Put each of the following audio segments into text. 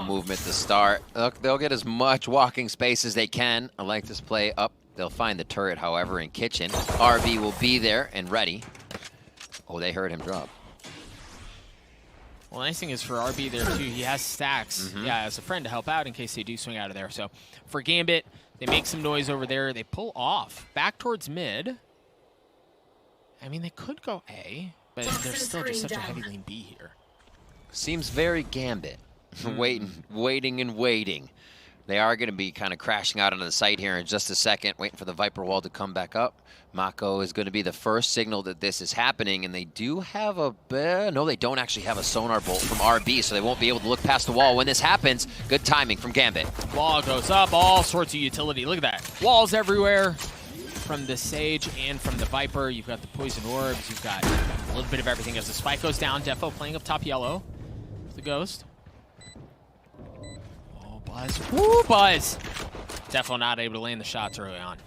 movement to start. Look, they'll get as much walking space as they can. I like this play up. They'll find the turret, however, in kitchen. RB will be there and ready. Oh, they heard him drop. Well, the nice thing is for RB there, too, he has stacks, yeah, as a friend to help out in case they do swing out of there. So for Gambit, they make some noise over there. They pull off back towards mid. I mean, they could go A, but there's still just such a heavy lane B here. Seems very Gambit. Waiting and waiting. They are going to be kind of crashing out onto the site here in just a second, waiting for the Viper wall to come back up. MaKo is going to be the first signal that this is happening, and they do have a... no, they don't actually have a sonar bolt from RB, so they won't be able to look past the wall when this happens. Good timing from Gambit. Wall goes up, all sorts of utility. Look at that. Walls everywhere from the Sage and from the Viper. You've got the Poison Orbs. You've got a little bit of everything as the spike goes down. Defo playing up top yellow. The Ghost. Buzz. Woo, Buzz! Defo not able to land the shots early on.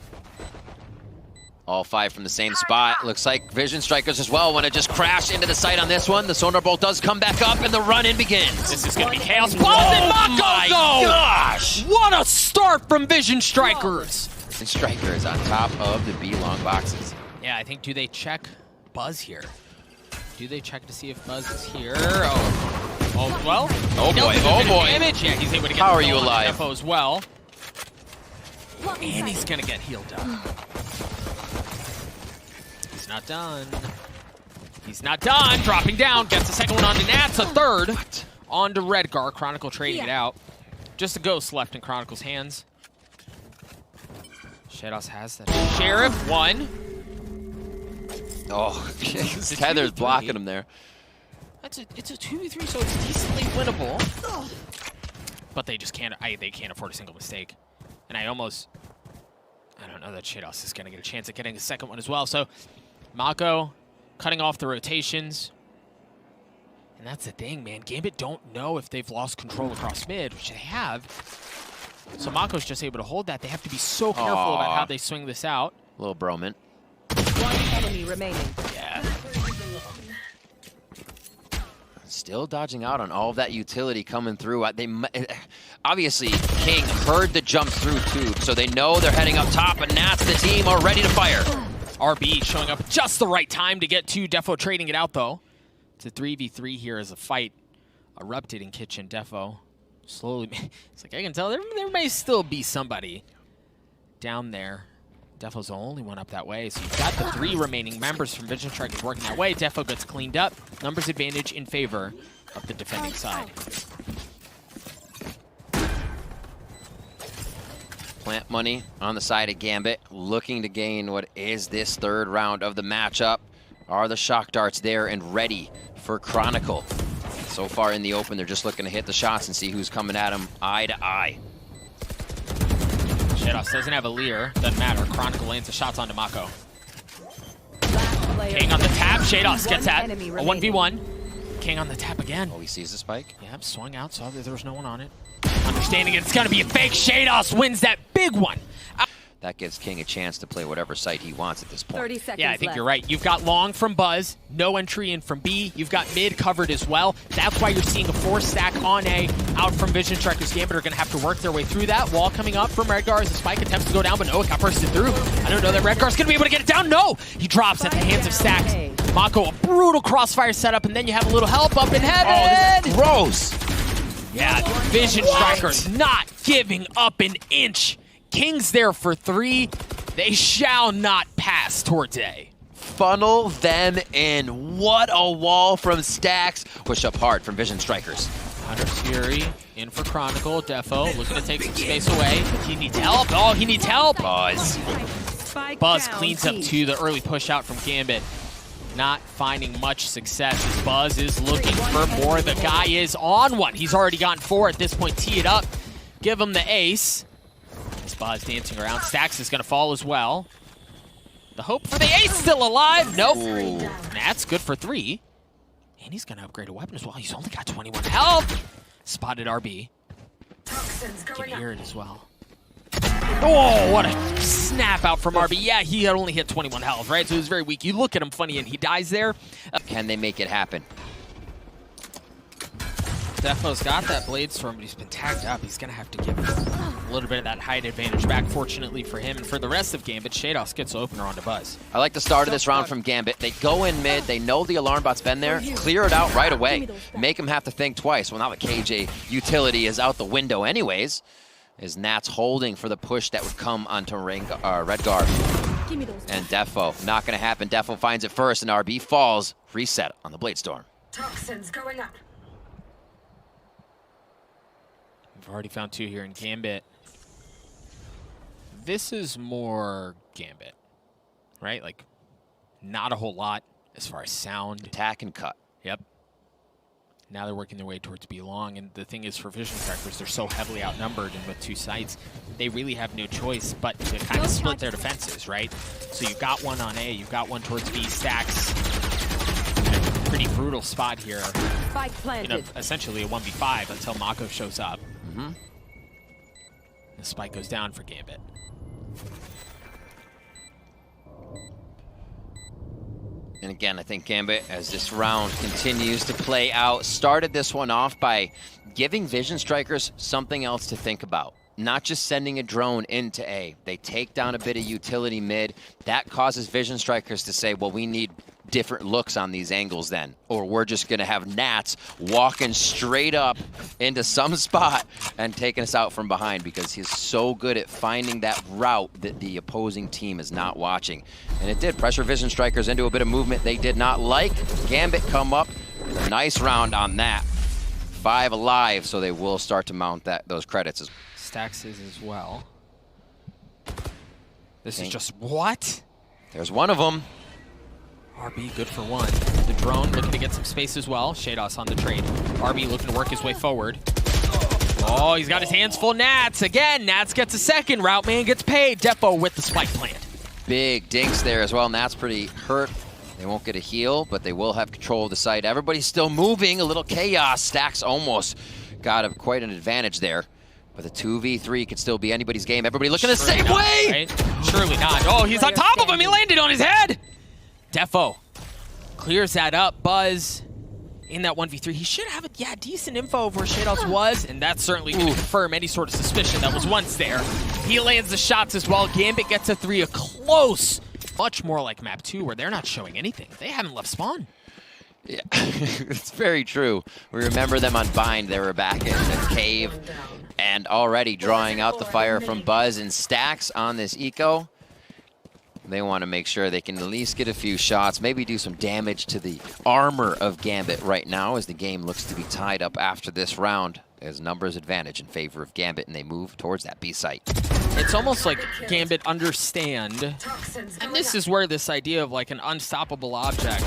All 5 from the same spot. Looks like Vision Strikers as well want to just crash into the site on this one. The Sonar Bolt does come back up and the run-in begins. This is going to be chaos. Buzz and MaKo go! Gosh! What a start from Vision Strikers! Vision Strikers on top of the B long boxes. Yeah, I think, do they check Buzz here? Do they check to see if Buzz is here? Oh, well. Oh boy, oh boy. Damage. Yeah, he's able to get How are you alive? Defo as well. And he's going to get healed up. He's not done. He's not done. Dropping down. Gets the second one onto Nats. A third onto Redgar. Chronicle trading it out. Just a Ghost left in Chronicle's hands. Sheydos has that. Sheriff, 1. Oh, Tether's blocking him there. It's a 2v3, so it's decently winnable. But they just can't. They can't afford a single mistake. And I don't know that Sheydos is going to get a chance at getting a second one as well. So MaKo cutting off the rotations. And that's the thing, man. Gambit don't know if they've lost control across mid, which they have. So MaKo's just able to hold that. They have to be so careful about how they swing this out. Little broman. One enemy remaining. Yeah. Still dodging out on all of that utility coming through. Obviously, King heard the jump through tube, so they know they're heading up top, and Nats, the team, are ready to fire. RB showing up just the right time to get to Defo trading it out, though. It's a 3v3 here as a fight erupted in kitchen. Defo slowly... It's like, I can tell there may still be somebody down there. Defo's the only one up that way, so you've got the 3 remaining members from Vision Strikers working that way. Defo gets cleaned up. Numbers advantage in favor of the defending side. Plant money on the side of Gambit, looking to gain what is this 3rd round of the matchup. Are the shock darts there and ready for Chronicle? So far in the open, they're just looking to hit the shots and see who's coming at them eye to eye. Sheydos doesn't have a leer. Doesn't matter. Chronicle lands the shots onto MaKo. King on the tap. Sheydos gets that. A 1v1. King on the tap again. Oh, he sees the spike. Yep, swung out, saw that there was no one on it. Understanding it's going to be a fake. Sheydos wins that big one. That gives King a chance to play whatever site he wants at this point. 30 seconds Yeah, I think left. you're right. You've got long from Buzz, no entry in from B. You've got mid covered as well. That's why you're seeing a 4-stack on A out from Vision Strikers. Gambit are going to have to work their way through that. Wall coming up from Redgar as the spike attempts to go down, but no, it got bursted through. I don't know that Redgar's going to be able to get it down. No! He drops at the hands of Stax. MaKo, a brutal crossfire setup, and then you have a little help up in heaven. Oh, this is gross. Yeah, Vision Strikers not giving up an inch. King's there for 3. They shall not pass towards A. Funnel them in. What a wall from Stax. Push up hard from Vision Strikers. Hunter's Fury in for Chronicle. Defo looking to take some space away. He needs help. Oh, he needs help. Buzz. Buzz cleans up to the early push out from Gambit. Not finding much success as Buzz is looking for more. The guy is on one. He's already gotten 4 at this point. Tee it up. Give him the ace. Buzz dancing around. Stax is going to fall as well. The hope for the ace still alive. Nope. Ooh. That's good for 3. And he's going to upgrade a weapon as well. He's only got 21 health. Spotted RB. Can hear it as well. Oh, what a snap out from RB. Yeah, he had only hit 21 health, right? So he was very weak. You look at him funny and he dies there. Can they make it happen? Defo's got that blade storm, but he's been tagged up. He's going to have to give a little bit of that height advantage back, fortunately for him. And for the rest of Gambit, Sheydos gets the opener onto Buzz. I like the start of this round from Gambit. They go in mid, they know the alarm bot's been there, clear it out right away, make him have to think twice. Well, now the KJ utility is out the window anyways, as Nat's holding for the push that would come onto Redgar. And Defo, not going to happen. Defo finds it first, and RB falls. Reset on the blade storm. Toxins going up. We've already found 2 here in Gambit. This is more Gambit, right? Like, not a whole lot as far as sound. Attack and cut. Yep. Now they're working their way towards B long, and the thing is, for Vision Strikers, they're so heavily outnumbered, and with 2 sites, they really have no choice but to kind of split their defenses, right? So you've got one on A, you've got one towards B. Stax in a pretty brutal spot here. Spike planted. Essentially a 1v5 until MaKo shows up. Mm-hmm. The spike goes down for Gambit. And again, I think Gambit, as this round continues to play out, started this one off by giving Vision Strikers something else to think about. Not just sending a drone into A. They take down a bit of utility mid. That causes Vision Strikers to say, well, we need different looks on these angles then. Or we're just going to have Nats walking straight up into some spot and taking us out from behind, because he's so good at finding that route that the opposing team is not watching. And it did pressure Vision Strikers into a bit of movement they did not like. Gambit come up with a nice round on that. 5 alive, so they will start to mount those credits. Stax is as well. This is just what? There's one of them. RB good for 1. The drone looking to get some space as well. Sheydos on the trade. RB looking to work his way forward. Oh, he's got his hands full. Nats again. Nats gets a second. Route man gets paid. Defo with the spike plant. Big dinks there as well. Nats pretty hurt. They won't get a heal, but they will have control of the site. Everybody's still moving. A little chaos. Stax almost got quite an advantage there. But the 2v3 could still be anybody's game. Everybody looking the same way! Right? Surely not. Oh, he's on top of him. He landed on his head. Defo clears that up. Buzz in that 1v3. He should have decent info of where Sheydos was, and that's certainly going to confirm any sort of suspicion that was once there. He lands the shots as well. Gambit gets a 3, a close. Much more like map 2, where they're not showing anything. They haven't left spawn. Yeah, it's very true. We remember them on Bind. They were back in the cave and already drawing out the fire from Buzz and Stax on this eco. They want to make sure they can at least get a few shots, maybe do some damage to the armor of Gambit right now, as the game looks to be tied up after this round. There's numbers advantage in favor of Gambit, and they move towards that B site. It's almost like Gambit understand, and this is where this idea of like an unstoppable object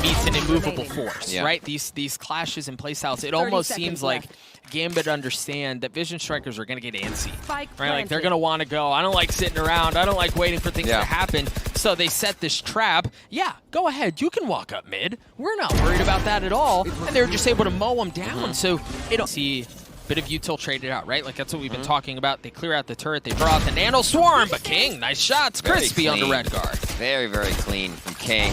meets an immovable force, right? These clashes in playstyles, it almost seems like Gambit understand that Vision Strikers are going to get antsy, right? Like they're going to want to go, I don't like sitting around, I don't like waiting for things to happen, so they set this trap. Yeah, go ahead, you can walk up mid. We're not worried about that at all, and they're just able to mow them down, so it'll see bit of util traded out, right? Like that's what we've been talking about. They clear out the turret, they draw out the nano swarm, but King, nice shots, crispy on the Redgar. Very, very clean from King.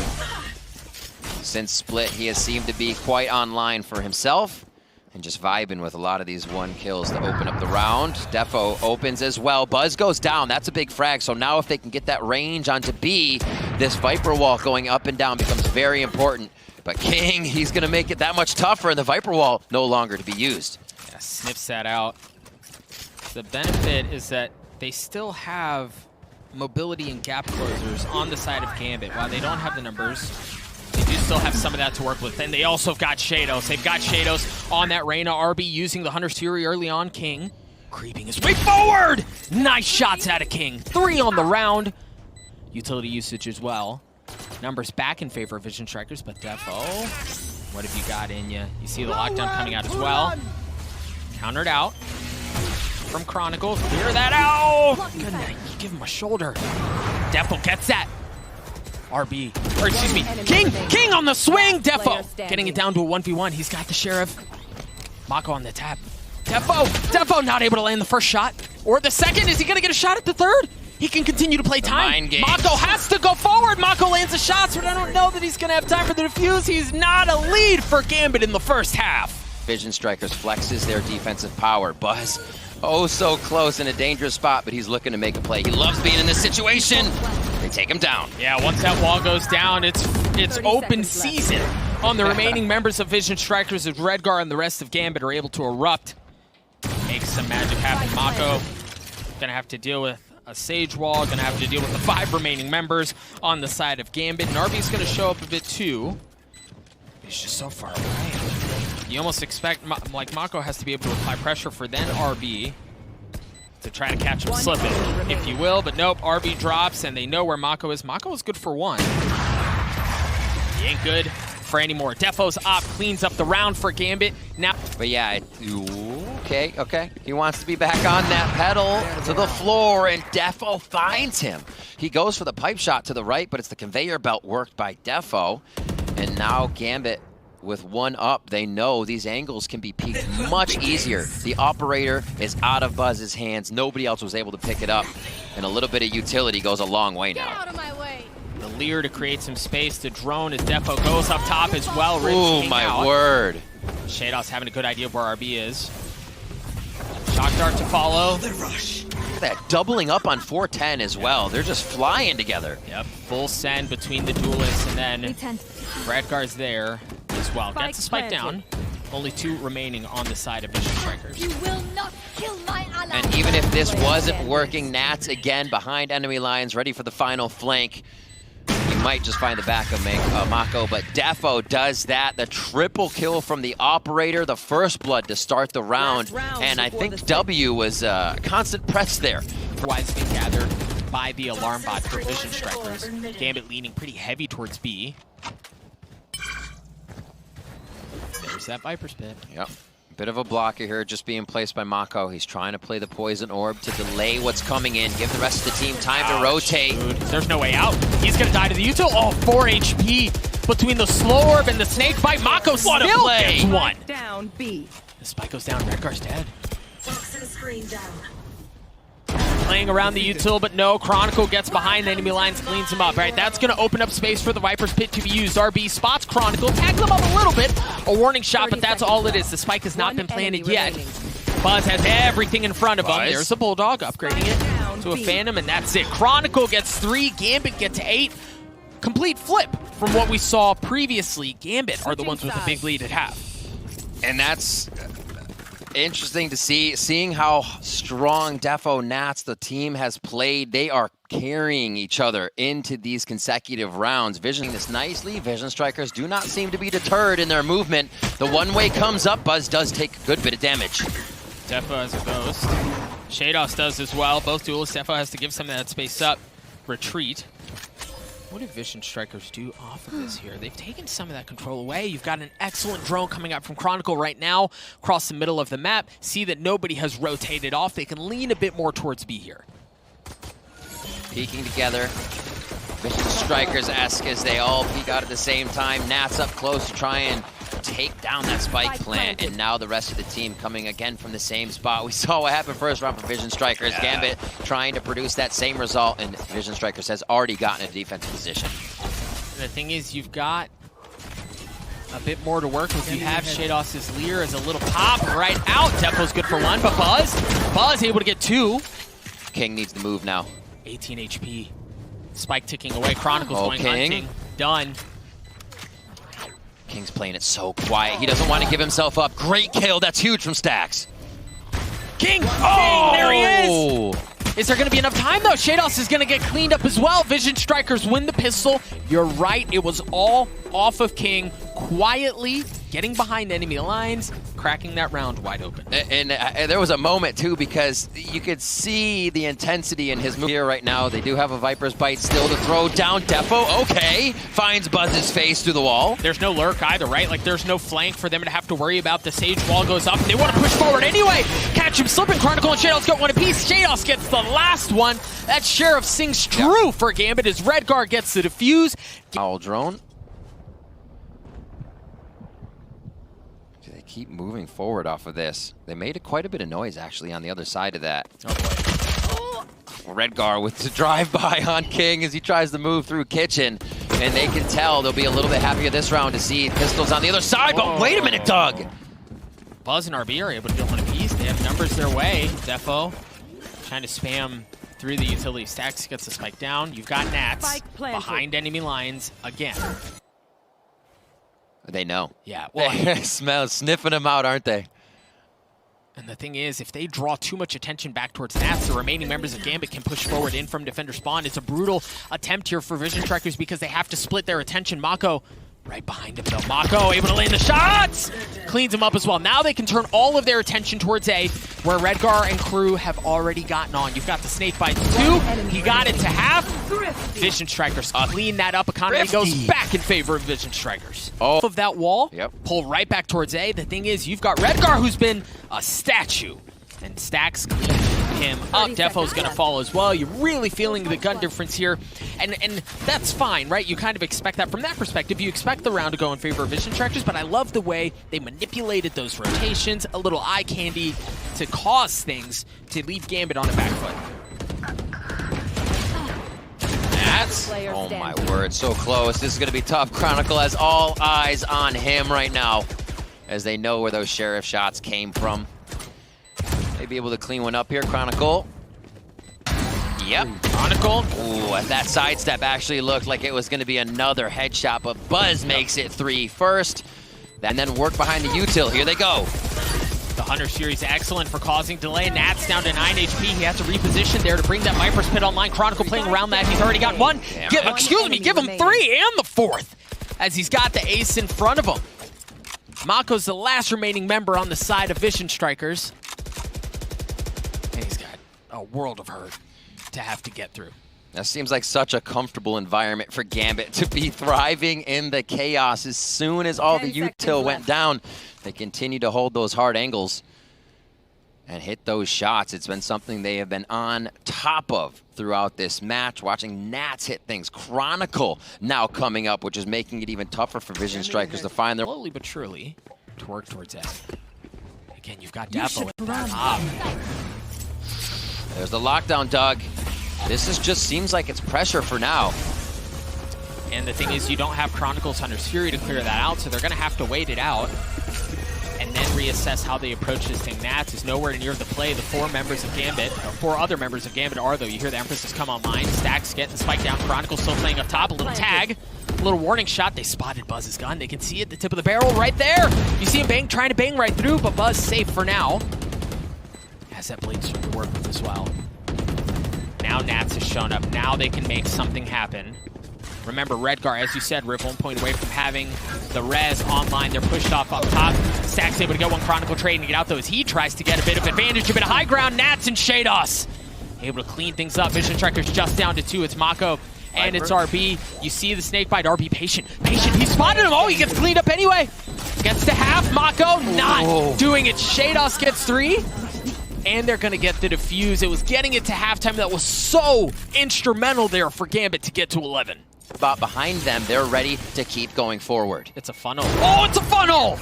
Since split, he has seemed to be quite online for himself and just vibing with a lot of these 1 kills to open up the round. Defo opens as well. Buzz goes down. That's a big frag. So now if they can get that range onto B, this Viper wall going up and down becomes very important. But King, he's going to make it that much tougher, and the Viper wall no longer to be used. Yeah, sniffs that out. The benefit is that they still have mobility and gap closers on the side of Gambit. While they don't have the numbers, they do still have some of that to work with. And they also have got Sheydos. They've got Sheydos on that Reyna. RB using the Hunter's Fury early on. King creeping his way forward. Nice shots out of King. 3 on the round. Utility usage as well. Numbers back in favor of Vision Strikers, but Defo, what have you got in you? You see the lockdown coming out as well. Countered out from Chronicle. Clear that out. Good night. You give him a shoulder. Defo gets that. RB, or excuse me, King on the swing. Defo getting it down to a 1v1. He's got the Sheriff. MaKo on the tap. Defo not able to land the first shot or the second. Is he gonna get a shot at the third? He can continue to play time. MaKo has to go forward. MaKo lands the shots, but I don't know that he's going to have time for the defuse. He's not a lead for Gambit in the first half. Vision Strikers flexes their defensive power. Buzz, oh so close in a dangerous spot, but he's looking to make a play. He loves being in this situation. They take him down. Yeah, once that wall goes down, it's open season on the remaining members of Vision Strikers as Redgar and the rest of Gambit are able to erupt. Make some magic happen. MaKo gonna have to deal with a Sage wall, gonna have to deal with the 5 remaining members on the side of Gambit, and RB's gonna show up a bit too. He's just so far away. You almost expect, like, MaKo has to be able to apply pressure for then RB to try to catch him slipping, if you will, but nope, RB drops, and they know where MaKo is. MaKo is good for 1. He ain't good for any more. Defo's op cleans up the round for Gambit. Now, but yeah, okay. He wants to be back on that pedal to the floor, and Defo finds him. He goes for the pipe shot to the right, but it's the conveyor belt worked by Defo. And now Gambit with 1 up, they know these angles can be peaked much easier. The operator is out of Buzz's hands. Nobody else was able to pick it up. And a little bit of utility goes a long way now. Get out of my way. the Lear to create some space. The drone as Defo goes up top as well. Ooh, my word. Sheydos having a good idea of where RB is. Shock dart to follow. The rush. Look at that, doubling up on 410 as well. They're just flying together. Yep, full send between the duelists, and then Redgar's there as well. Gets the spike down. Only 2 remaining on the side of Vision Strikers. You will not kill my ally. And even if this wasn't working, Nats again behind enemy lines, ready for the final flank. You might just find the back of MaKo, but Defo does that. The triple kill from the operator, the first blood to start the round. And I think W was constant press there. Otherwise being gathered by the alarm bot for Vision Strikers. Gambit leaning pretty heavy towards B. There's that Viper's Pit. Yep. Bit of a blocker here, just being placed by MaKo. He's trying to play the Poison Orb to delay what's coming in, give the rest of the team time to rotate. Dude, there's no way out. He's gonna die to the util. Oh, 4 HP between the Slow Orb and the Snake Bite. MaKo still gets 1. Down B. The spike goes down, Redgar's dead. Toxin screen down. Playing around the util, but no. Chronicle gets behind enemy lines, cleans him up. Right, that's going to open up space for the Viper's Pit to be used. RB spots Chronicle, tags him up a little bit. A warning shot, but that's all it is. The spike has not been planted yet. Buzz has everything in front of him. There's a Bulldog upgrading it to a Phantom, and that's it. Chronicle gets 3, Gambit gets 8. Complete flip from what we saw previously. Gambit are the ones with a big lead at half. And that's interesting to see, seeing how strong Defo Nats the team has played. They are carrying each other into these consecutive rounds. Visioning this nicely. Vision Strikers do not seem to be deterred in their movement. The one-way comes up. Buzz does take a good bit of damage. Defo has a ghost. Sheydos does as well. Both duelists. Defo has to give some of that space up. Retreat. What do Vision Strikers do off of this here? They've taken some of that control away. You've got an excellent drone coming up from Chronicle right now across the middle of the map. See that nobody has rotated off. They can lean a bit more towards B here. Peeking together. Vision Strikers-esque as they all peek out at the same time. Nats up close to try and take down that spike plant, and now the rest of the team coming again from the same spot. We saw what happened first round for Vision Strikers. Gambit trying to produce that same result, and Vision Strikers has already gotten a defensive position. And the thing is, you've got a bit more to work with. You have Sheydos' Lear as a little pop right out. Defo's good for 1, but Buzz able to get 2. King needs to move now. 18 HP. Spike ticking away. Chronicle's going hunting. Done. King's playing it so quiet. He doesn't want to give himself up. Great kill. That's huge from stax. King! Oh! There he is! Is there going to be enough time, though? Sheydos is going to get cleaned up as well. Vision Strikers win the pistol. You're right. It was all off of King. Quietly getting behind enemy lines, cracking that round wide open. And there was a moment, too, because you could see the intensity in his move here right now. They do have a Viper's Bite still to throw down. Defo, okay, finds Buzz's face through the wall. There's no lurk either, right? Like, there's no flank for them to have to worry about. The Sage wall goes up, and they want to push forward anyway. Catch him slipping. Chronicle and Sheydos got 1 apiece. Sheydos gets the last one. That Sheriff sings true for Gambit as Redgar gets the defuse. Owl drone. Keep moving forward off of this. They made quite a bit of noise, actually, on the other side of that. Oh boy. Redgar with the drive-by on King as he tries to move through Kitchen. And they can tell they'll be a little bit happier this round to see pistols on the other side. But wait a minute, Doug. Buzz and RB are able to get one apiece. They have numbers their way. Defo trying to spam through the utility stacks, gets the spike down. You've got Nats behind enemy lines again. They know. Yeah, well, Smell, sniffing them out, aren't they? and the thing is, if they draw too much attention back towards Nats, the remaining members of Gambit can push forward in from defender spawn. It's a brutal attempt here for Vision Strikers because they have to split their attention. MaKo right behind him though. MaKo able to land the shots! Cleans him up as well. Now they can turn all of their attention towards A, where Redgar and crew have already gotten on. You've got the snake bites 2. He got it to half. Vision Strikers clean that up. Economy goes back in favor of Vision Strikers. Off of that wall, pull right back towards A. The thing is, you've got Redgar, who's been a statue, and stax him up. Defo's gonna fall as well. You're really feeling the gun difference here, and that's fine, right? You kind of expect that from that perspective. You expect the round to go in favor of Vision Strikers, but I love the way they manipulated those rotations, a little eye candy to cause things to leave Gambit on a back foot. That's, oh my word, so close. This is gonna be tough. Chronicle has all eyes on him right now, as they know where those sheriff shots came from. May be able to clean one up here, Chronicle. Yep. Chronicle. Ooh, and that sidestep actually looked like it was going to be another headshot, but Buzz makes it 3 first. And then work behind the util. Here they go. The Hunter series excellent for causing delay. Nats down to 9 HP. He has to reposition there to bring that Viper's Pit online. Chronicle playing around that. He's already got 1. Give him 3 and the 4th, as he's got the ace in front of him. MaKo's the last remaining member on the side of Vision Strikers. And he's got a world of hurt to have to get through. That seems like such a comfortable environment for Gambit to be thriving in the chaos. As soon as all the util went down, they continue to hold those hard angles and hit those shots. It's been something they have been on top of throughout this match. Watching Nats hit things. Chronicle now coming up, which is making it even tougher for Vision Strikers to find their... Slowly but surely to work towards that. Again, you've got Defo at the top. There's the lockdown, Doug. This is just seems like it's pressure for now. And the thing is, you don't have Chronicle's Hunter's Fury to clear that out, so they're going to have to wait it out and then reassess how they approach this thing. Nats is nowhere near the play. The 4 members of Gambit, or 4 other members of Gambit are, though. You hear the Empress come online. Stax getting the spike down. Chronicle still playing up top. A little tag. A little warning shot. They spotted Buzz's gun. They can see it, the tip of the barrel right there. You see him bang, trying to bang right through, but Buzz safe for now. Has that blade sword to work with as well. Now Nats has shown up. Now they can make something happen. Remember, Redgar, as you said, Rip 1 point away from having the res online. They're pushed off up top. Stax able to get one Chronicle trade and get out, though, as he tries to get a bit of advantage, a bit of high ground. Nats and Sheydos able to clean things up. Vision Strikers just down to 2. It's MaKo and it's RB. You see the snake bite. RB patient. He spotted him. Oh, he gets cleaned up anyway. Gets to half. MaKo not doing it. Sheydos gets 3. And they're going to get the defuse. It was getting it to halftime that was so instrumental there for Gambit to get to 11. Spot behind them, they're ready to keep going forward. It's a funnel. Oh, it's a funnel!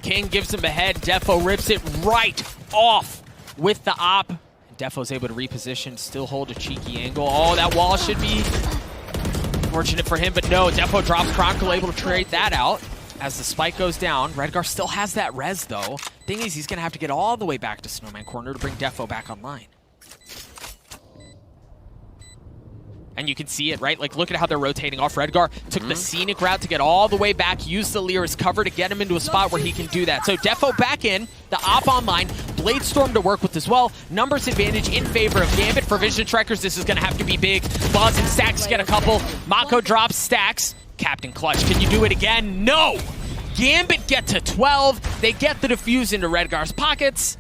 King gives him a head. Defo rips it right off with the op. Defo's able to reposition, still hold a cheeky angle. Oh, that wall should be fortunate for him, but no. Defo drops Chronicle, able to trade that out. As the spike goes down, Redgar still has that res, though. Thing is, he's going to have to get all the way back to Snowman Corner to bring Defo back online. And you can see it, right? Like, look at how they're rotating off. Redgar took the scenic route to get all the way back, used the Lyra's cover to get him into a spot where he can do that. So Defo back in, the op online, Blade Storm to work with as well. Numbers advantage in favor of Gambit. For Vision Strikers, this is going to have to be big. Buzz and Stax get a couple. MaKo drops Stax. Captain Clutch, can you do it again? No! Gambit get to 12. They get the defuse into Redgar's pockets.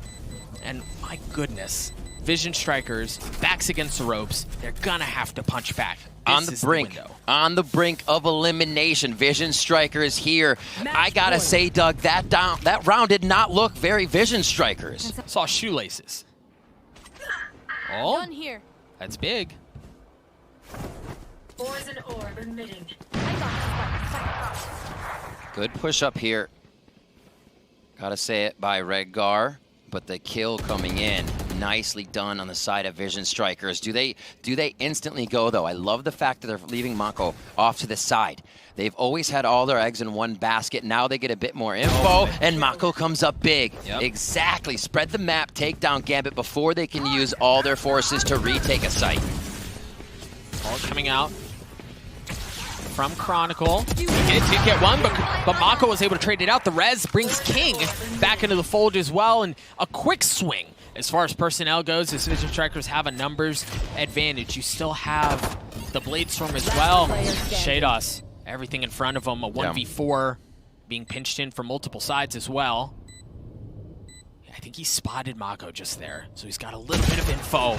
And my goodness, Vision Strikers, backs against the ropes. They're gonna have to punch back. On the brink of elimination. Vision Strikers here. I gotta say, Doug, that round did not look very Vision Strikers. Saw shoelaces. Oh, Done here. that's big. Poison orb emitting. Good push up here. Gotta say it by Redgar. But the kill coming in, nicely done on the side of Vision Strikers. Do they instantly go, though? I love the fact that they're leaving MaKo off to the side. They've always had all their eggs in one basket. Now they get a bit more info, and MaKo comes up big. Yep. Exactly. Spread the map, take down Gambit before they can use all their forces to retake a site. Ball coming out from Chronicle. He did get one, but MaKo was able to trade it out. The res brings King back into the fold as well, and a quick swing. As far as personnel goes, the Vision Strikers have a numbers advantage. You still have the Blade Storm as well. Sheydos, everything in front of him, a 1v4 being pinched in from multiple sides as well. I think he spotted MaKo just there, so he's got a little bit of info,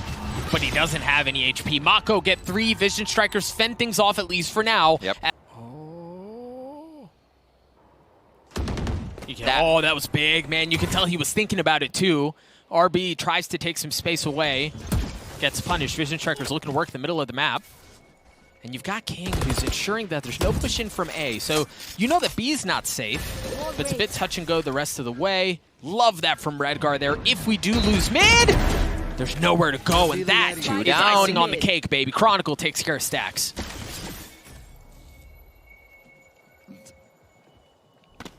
but he doesn't have any HP. MaKo get 3 Vision Strikers, fend things off at least for now. Yep. Oh, oh, that was big, man. You can tell he was thinking about it too. RB tries to take some space away, gets punished. Vision Strikers looking to work the middle of the map. And you've got King, who's ensuring that there's no push in from A. So you know that B is not safe, but it's a bit touch and go the rest of the way. Love that from Redgar there. If we do lose mid, there's nowhere to go, and that is icing on the cake, baby. Chronicle takes care of stax.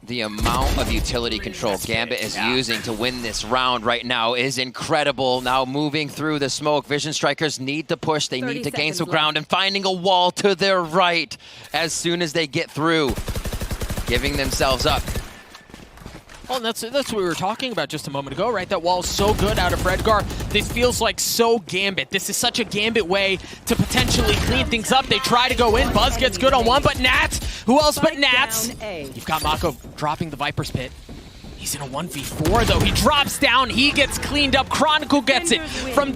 The amount of utility control Gambit is using to win this round right now is incredible. Now moving through the smoke, Vision Strikers need to push. They need to gain some ground and finding a wall to their right as soon as they get through, giving themselves up. Oh, and that's what we were talking about just a moment ago, right? That wall is so good out of Redgar. This feels like so Gambit. This is such a Gambit way to potentially clean things up. They try to go in. Buzz gets good on one, but Nats, who else but Nats? You've got MaKo dropping the Viper's Pit. He's in a 1v4, though. He drops down. He gets cleaned up. Chronicle gets it from